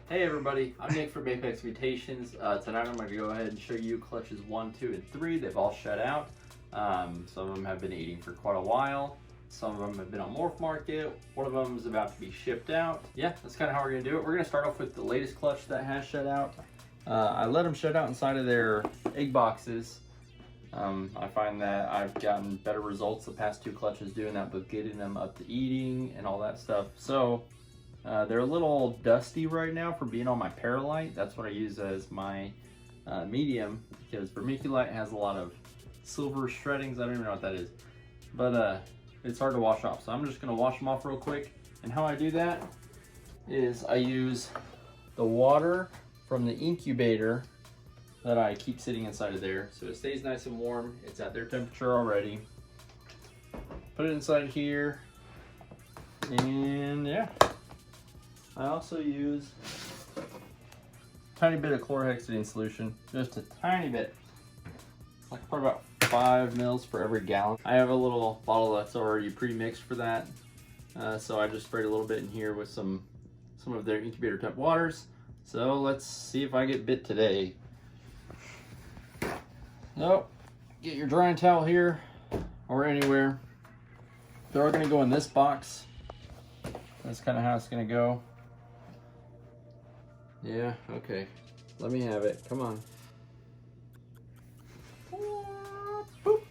Hey everybody, I'm Nick from Apex Mutations. Tonight I'm going to go ahead and show you clutches 1, 2, and 3. They've all shut out. Some of them have been eating for quite a while. Some of them have been on Morph Market. One of them is about to be shipped out. Yeah, that's kind of how we're going to do it. We're going to start off with the latest clutch that has shut out. I let them shut out inside of their egg boxes. I find that I've gotten better results the past 2 clutches doing that, with getting them up to eating and all that stuff. So they're a little dusty right now for being on my Paralite. That's what I use as my medium, because vermiculite has a lot of silver shreddings. I don't even know what that is, but it's hard to wash off. So I'm just gonna wash them off real quick. And how I do that is I use the water from the incubator that I keep sitting inside of there, so it stays nice and warm. It's at their temperature already. Put it inside here, and yeah. I also use a tiny bit of chlorhexidine solution, just a tiny bit, like probably about 5 mils for every gallon. I have a little bottle that's already pre-mixed for that, so I just sprayed a little bit in here with some of their incubator temp waters. So let's see if I get bit today. So get your drying towel here or anywhere. They're all gonna go in this box. That's kind of how it's gonna go. Yeah, okay. Let me have it. Come on. Boop.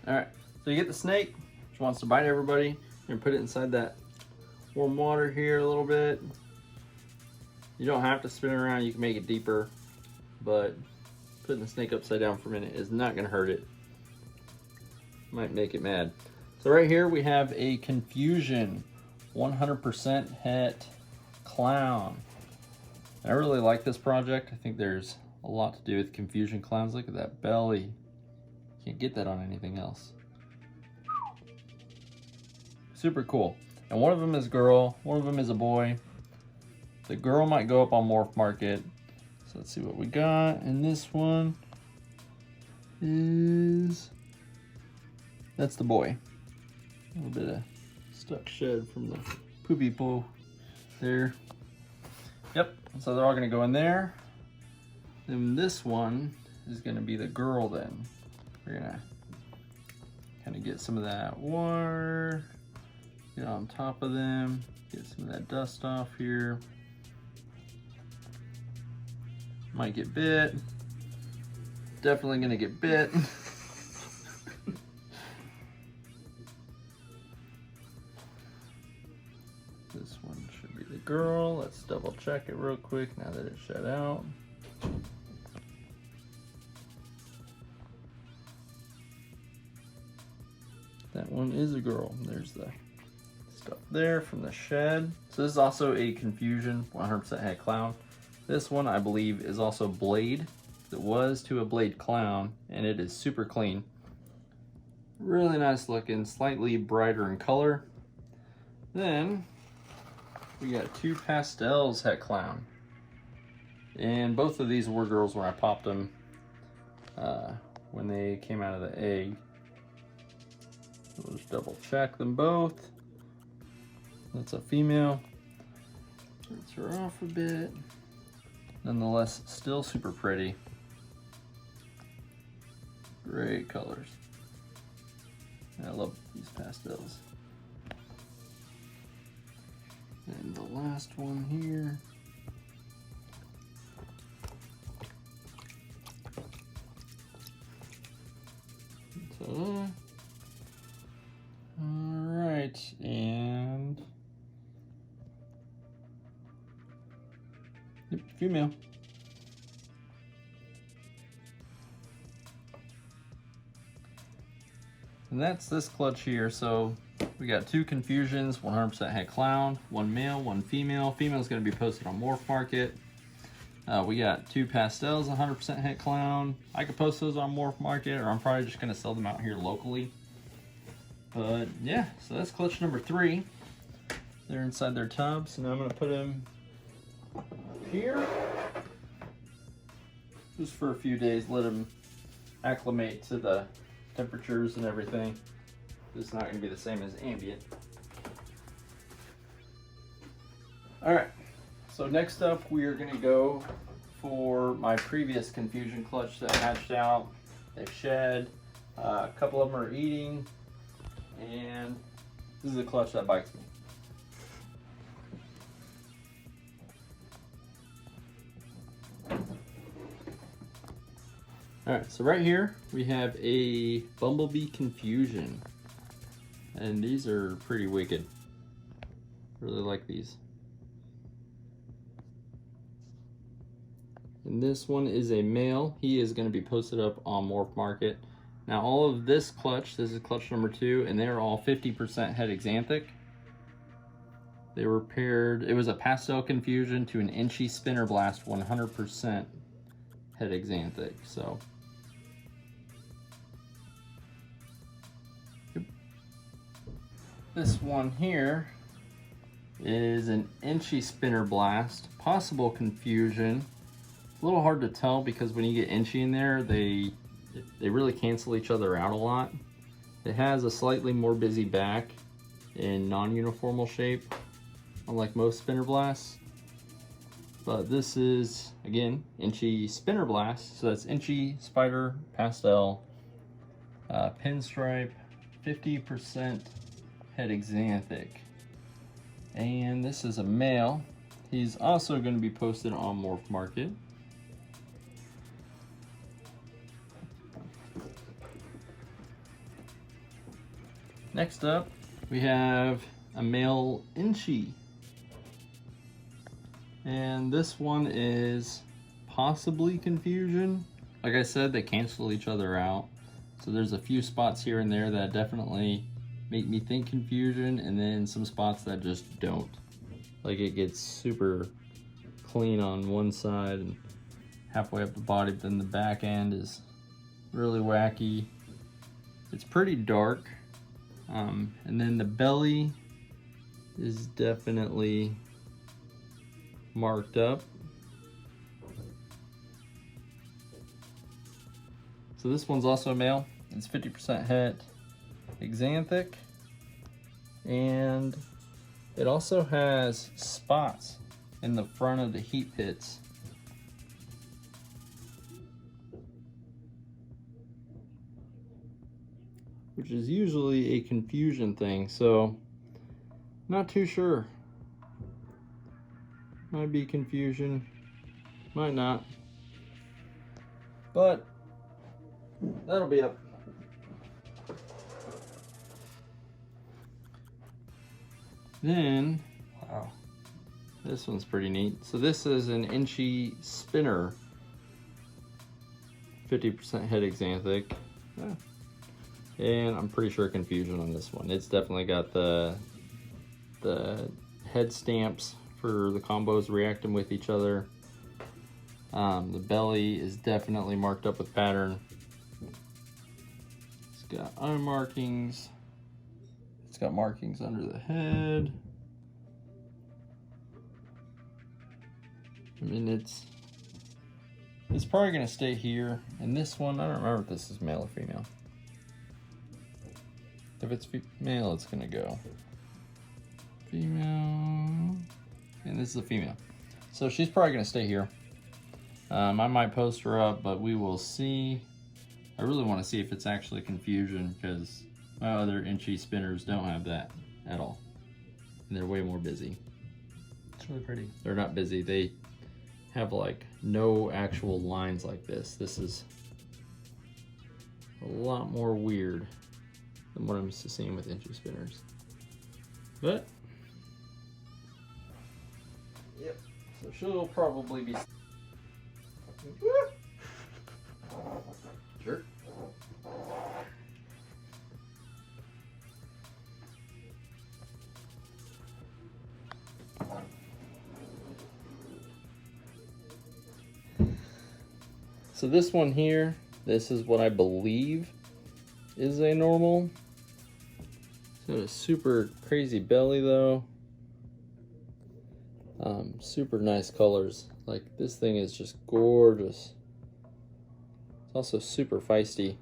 Alright, so you get the snake, which wants to bite everybody. You're gonna put it inside that warm water here a little bit. You don't have to spin it around, you can make it deeper, but putting the snake upside down for a minute is not gonna hurt it. Might make it mad. So right here we have a Confusion 100% het clown. I really like this project. I think there's a lot to do with Confusion clowns. Look at that belly. Can't get that on anything else. Super cool. And one of them is girl, one of them is a boy. The girl might go up on Morph Market. So let's see what we got. And this one is, that's the boy. A little bit of stuck shed from the poopy poo there. Yep, so they're all gonna go in there. Then this one is gonna be the girl then. We're gonna kind of get some of that water, get on top of them, get some of that dust off here. Might get bit. Definitely gonna get bit. This one should be the girl. Let's double check it real quick now that it's shut out. That one is a girl. There's the stuff there from the shed. So this is also a Confusion 100% het clown. This one I believe is also blade. It was to a blade clown, and it is super clean. Really nice looking, slightly brighter in color. Then we got 2 pastels het clown, and both of these were girls when I popped them when they came out of the egg. We'll just double check them both. That's a female. Rinse her off a bit. Nonetheless, still super pretty. Great colors. I love these pastels. And the last one here. Ta-da. All right, and yep, female. And that's this clutch here. So we got 2 Confusions, 100% het clown, 1 male, 1 female. Female is going to be posted on Morph Market. We got 2 pastels, 100% het clown. I could post those on Morph Market, or I'm probably just going to sell them out here locally. But yeah, so that's clutch number 3. They're inside their tubs, so now I'm going to put them here just for a few days, let them acclimate to the temperatures and everything. It's not going to be the same as ambient. All right, So next up, we are going to go for my previous confusion clutch that hatched out. They've shed. A couple of them are eating, and this is a clutch that bites me. Alright, so right here we have a Bumblebee Confusion, and these are pretty wicked. Really like these. And this one is a male. He is going to be posted up on Morph Market. Now all of this is clutch number 2, and they're all 50% head Axanthic. They were paired, it was a pastel confusion to an inchy spinner blast 100% head Axanthic. So this one here is an inchy spinner blast, possible confusion. A little hard to tell because when you get inchy in there, they really cancel each other out a lot. It has a slightly more busy back in non-uniformal shape, unlike most spinner blasts. But this is, again, inchy spinner blast. So that's inchy, spider, pastel, pinstripe, 50% head Axanthic. And this is a male. He's also going to be posted on Morph Market. Next up, we have a male inchy. And this one is possibly confusion. Like I said, they cancel each other out. So there's a few spots here and there that definitely make me think confusion, and then some spots that just don't. Like it gets super clean on one side and halfway up the body, but then the back end is really wacky. It's pretty dark. And then the belly is definitely marked up. So this one's also a male. It's 50% het Axanthic, and it also has spots in the front of the heat pits. Which is usually a confusion thing, so not too sure. Might be confusion, might not. But that'll be up. Then, wow, this one's pretty neat. So this is an inchy spinner, 50% head Axanthic. Yeah. And I'm pretty sure confusion on this one. It's definitely got the head stamps for the combos reacting with each other. The belly is definitely marked up with pattern. It's got eye markings. It's got markings under the head. I mean, it's probably gonna stay here. And this one, I don't remember if this is male or female. If it's male, it's gonna go female, and this is a female. So she's probably gonna stay here. I might post her up, but we will see. I really want to see if it's actually confusion, because my other inchy spinners don't have that at all. And they're way more busy. It's really pretty. They're not busy. They have like no actual lines like this. This is a lot more weird than what I'm used to seeing with inchy spinners. But yep, so she'll probably be sure. So this one here, this is what I believe is a normal. It's got a super crazy belly though. Super nice colors. Like, this thing is just gorgeous. It's also super feisty.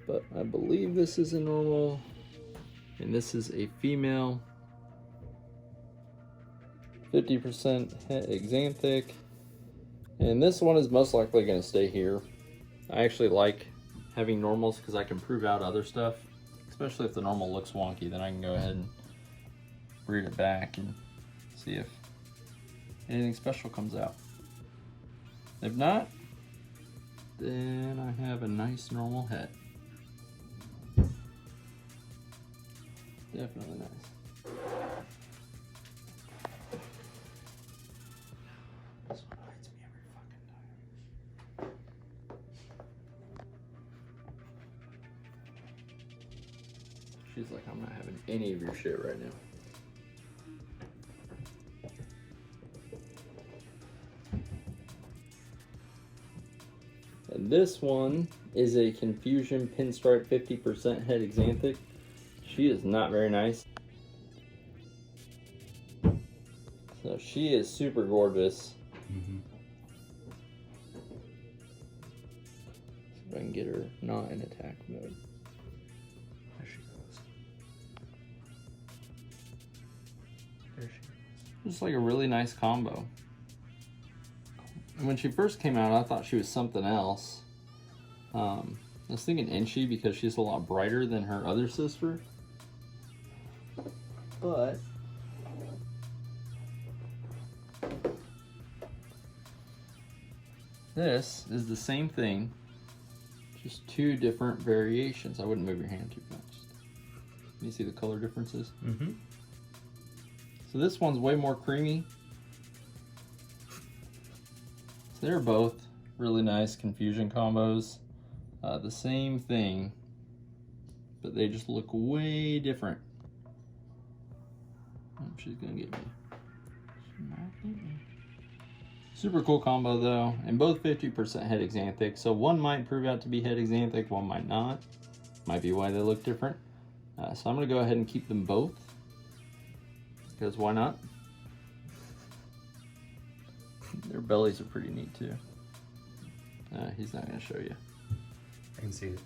But I believe this is a normal, and this is a female. 50% Axanthic. And this one is most likely going to stay here. I actually like having normals because I can prove out other stuff. Especially if the normal looks wonky, then I can go ahead and breed it back and see if anything special comes out. If not, then I have a nice normal head. Definitely nice. This one bites me every fucking time. She's like, I'm not having any of your shit right now. And this one is a Confusion Pinstripe 50% head Axanthic. She is not very nice. So she is super gorgeous. See if I can get her not in attack mode. There she goes. There she goes. Just like a really nice combo. When she first came out, I thought she was something else. I was thinking Inchy because she's a lot brighter than her other sister. But this is the same thing, just two different variations. I wouldn't move your hand too fast. You see the color differences? So this one's way more creamy. So they're both really nice Confusion combos. The same thing, but they just look way different. Oh, she's gonna get me. She might get me. Super cool combo though, and both 50% head Axanthic. So one might prove out to be head Axanthic, one might not. Might be why they look different. So I'm gonna go ahead and keep them both, because why not? Their bellies are pretty neat too. He's not gonna show you. I can see it.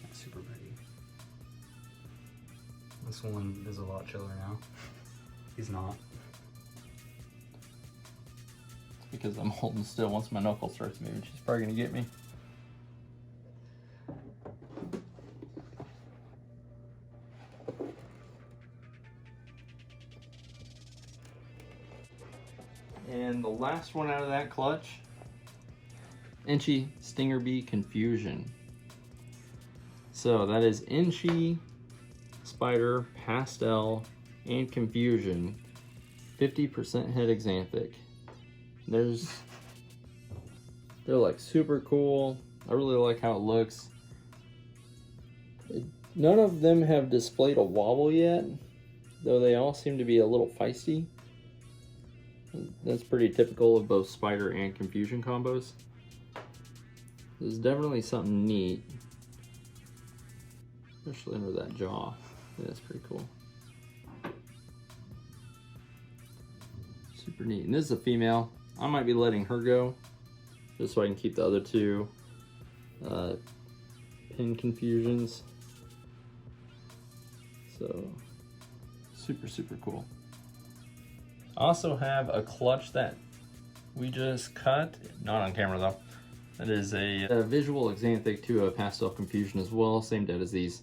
That's super pretty. This one is a lot chiller now. He's not. It's because I'm holding still. Once my knuckle starts moving, she's probably gonna get me. And the last one out of that clutch, Inchy Stinger Bee Confusion. So that is Inchy, Spider, Pastel, and Confusion. 50% head Axanthic. They're like super cool. I really like how it looks. None of them have displayed a wobble yet, though they all seem to be a little feisty. That's pretty typical of both Spider and Confusion combos. This is definitely something neat, especially under that jaw. Yeah, that's pretty cool. Super neat. And this is a female. I might be letting her go, just so I can keep the other two pin Confusions. So, super, super cool. I also have a clutch that we just cut, not on camera though. That is a visual Axanthic to a pastel Confusion as well, same dead as these.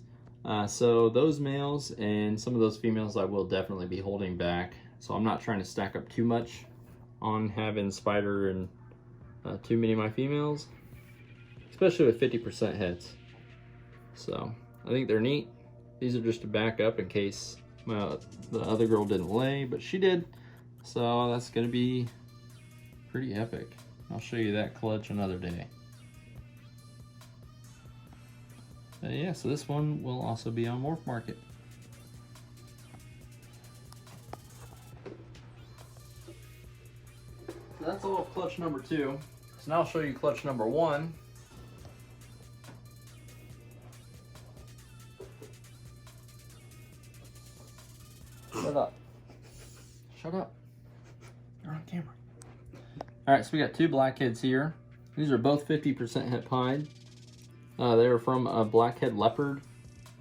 So those males and some of those females I will definitely be holding back. So I'm not trying to stack up too much on having Spider and too many of my females, especially with 50% heads. So I think they're neat. These are just a backup in case the other girl didn't lay, but she did. So that's gonna be pretty epic. I'll show you that clutch another day. Yeah, so this one will also be on Morph Market. So that's all of clutch number 2. So now I'll show you clutch number 1. Shut up. Shut up. You're on camera. Alright, so we got 2 blackheads here. These are both 50% het pied. They are from a blackhead leopard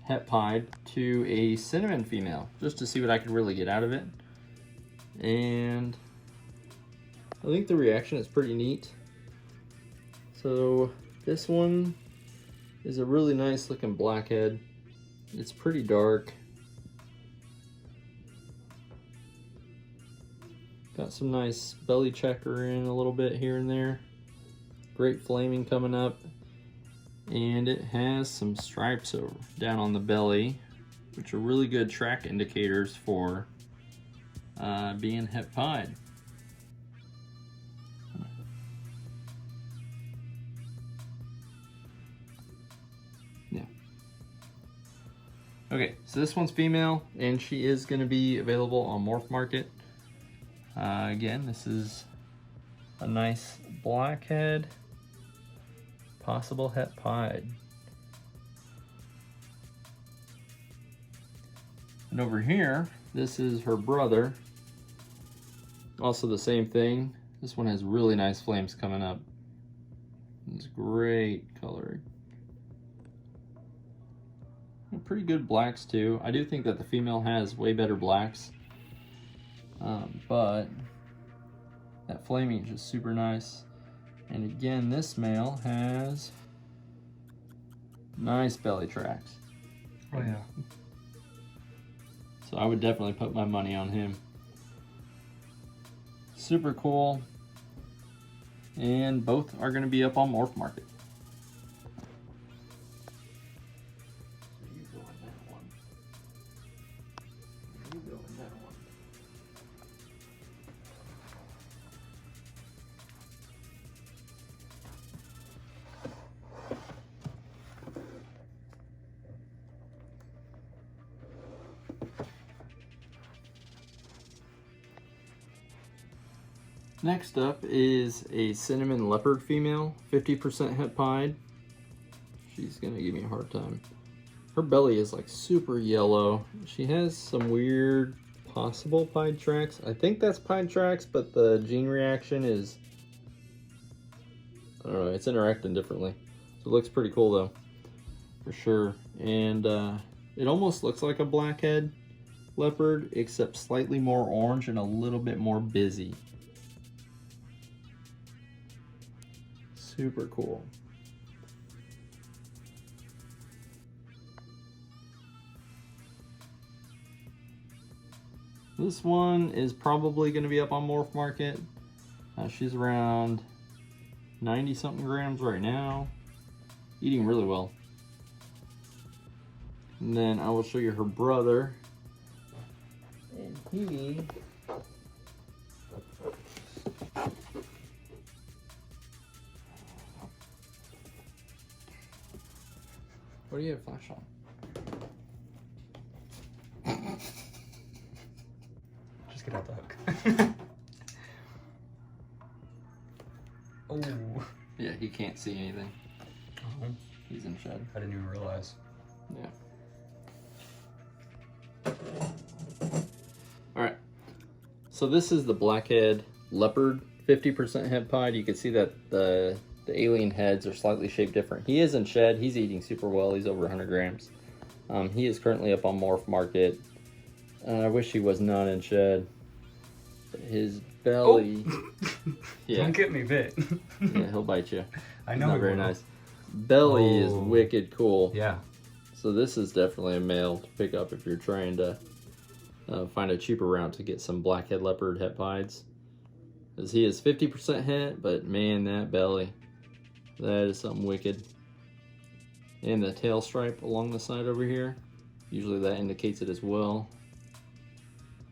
het pied to a cinnamon female, just to see what I could really get out of it. And I think the reaction is pretty neat. So this one is a really nice looking blackhead. It's pretty dark. Got some nice belly checker in a little bit here and there. Great flaming coming up. And it has some stripes over down on the belly, which are really good track indicators for being het pied. Yeah. Okay, so this one's female, and she is going to be available on Morph Market. Again, this is a nice blackhead, possible het pied. And over here, this is her brother. Also the same thing. This one has really nice flames coming up. It's great coloring. And pretty good blacks too. I do think that the female has way better blacks. But that flaming is just super nice. And again, this male has nice belly tracks. Oh yeah. So I would definitely put my money on him. Super cool. And both are going to be up on Morph Market. So you go in that one. You go in that one. Next up is a cinnamon leopard female, 50% het pied. She's gonna give me a hard time. Her belly is like super yellow. She has some weird possible pied tracks. I think that's pied tracks, but the gene reaction is, I don't know, it's interacting differently. So it looks pretty cool though, for sure. And it almost looks like a blackhead leopard, except slightly more orange and a little bit more busy. Super cool. This one is probably going to be up on Morph Market. She's around 90 something grams right now. Eating really well. And then I will show you her brother. And he... What do you have flash on? Just get out the hook. Oh. Yeah, he can't see anything. Uh-huh. He's in shed. I didn't even realize. Yeah. Alright. So this is the blackhead leopard, 50% het pied. You can see that the alien heads are slightly shaped different. He is in shed. He's eating super well. He's over 100 grams. He is currently up on Morph Market. I wish he was not in shed. His belly... Oh. Yeah. Don't get me bit. Yeah, he'll bite you. I know. He's not very nice. Belly is Oh. wicked cool. Yeah. So this is definitely a male to pick up if you're trying to find a cheaper route to get some blackhead leopard het pieds. Because he is 50% het, but man, that belly. That is something wicked. And the tail stripe along the side over here. Usually that indicates it as well.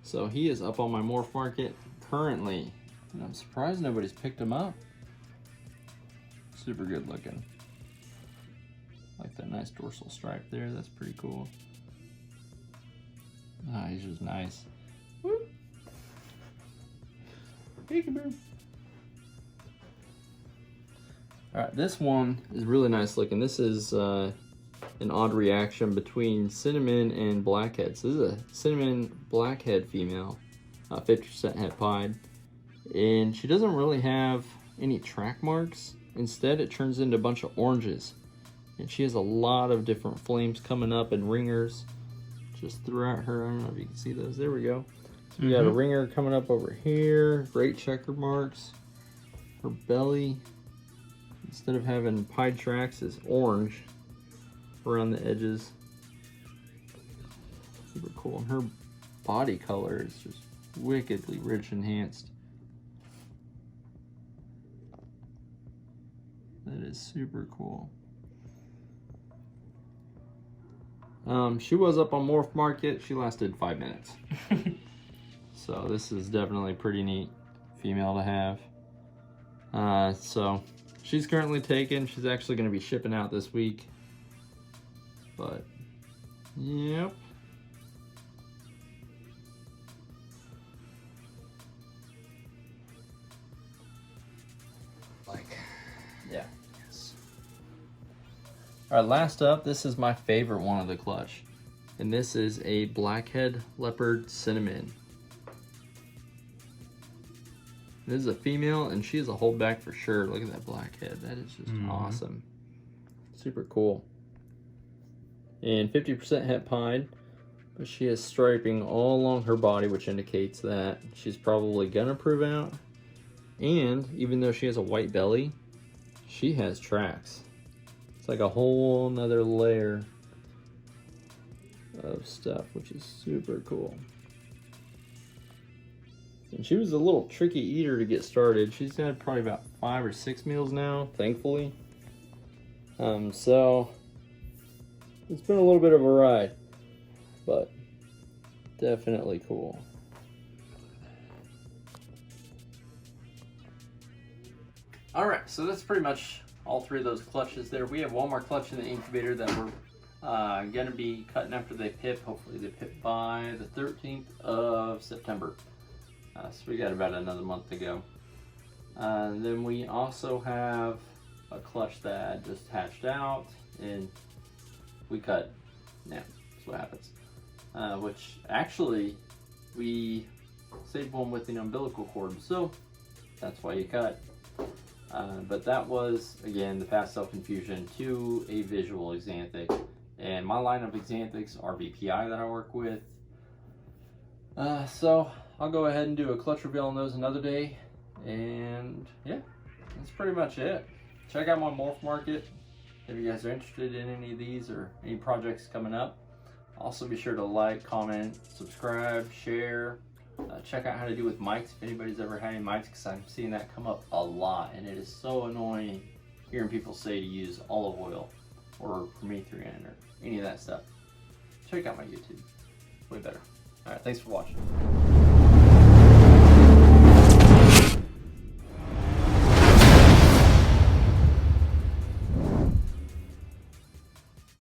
So he is up on my Morph Market currently. And I'm surprised nobody's picked him up. Super good looking. Like that nice dorsal stripe there. That's pretty cool. Ah, he's just nice. Woo. Peekaboo. Alright, this one is really nice looking. This is an odd reaction between cinnamon and blackhead. So this is a cinnamon blackhead female, 50% het pied. And she doesn't really have any track marks. Instead, it turns into a bunch of oranges. And she has a lot of different flames coming up and ringers just throughout her. I don't know if you can see those. There we go. So we got a ringer coming up over here. Great checker marks. Her belly, instead of having pied tracks, is orange around the edges. Super cool. And her body color is just wickedly rich enhanced. That is super cool. She was up on Morph Market. She lasted 5 minutes. So this is definitely pretty neat female to have. So she's currently taken. She's actually going to be shipping out this week. But, yep. Yeah. Yes. All right, last up, this is my favorite one of the clutch. And this is a blackhead leopard cinnamon. This is a female, and she is a holdback for sure. Look at that blackhead. That is just awesome. Super cool. And 50% het pied, but she has striping all along her body, which indicates that she's probably gonna prove out. And even though she has a white belly, she has tracks. It's like a whole nother layer of stuff, which is super cool. And she was a little tricky eater to get started. She's had probably about 5 or 6 meals now, thankfully. So it's been a little bit of a ride, but definitely cool. All right, so that's pretty much all 3 of those clutches there. We have one more clutch in the incubator that we're gonna be cutting after they pip. Hopefully they pip by the 13th of September. So we got about another month to go. Then we also have a clutch that just hatched out, and we cut. Yeah, that's what happens. Which actually, we saved one with an umbilical cord, so that's why you cut. But that was, again, the past cell confusion to a visual Axanthic. And my line of Axanthics are VPI that I work with. So I'll go ahead and do a clutch reveal on those another day. And yeah, that's pretty much it. Check out my Morph Market if you guys are interested in any of these or any projects coming up. Also be sure to like, comment, subscribe, share. Check out how to do with mics if anybody's ever had any mics, because I'm seeing that come up a lot, and it is so annoying hearing people say to use olive oil or permethrin or any of that stuff. Check out my YouTube. Way better. Alright, thanks for watching.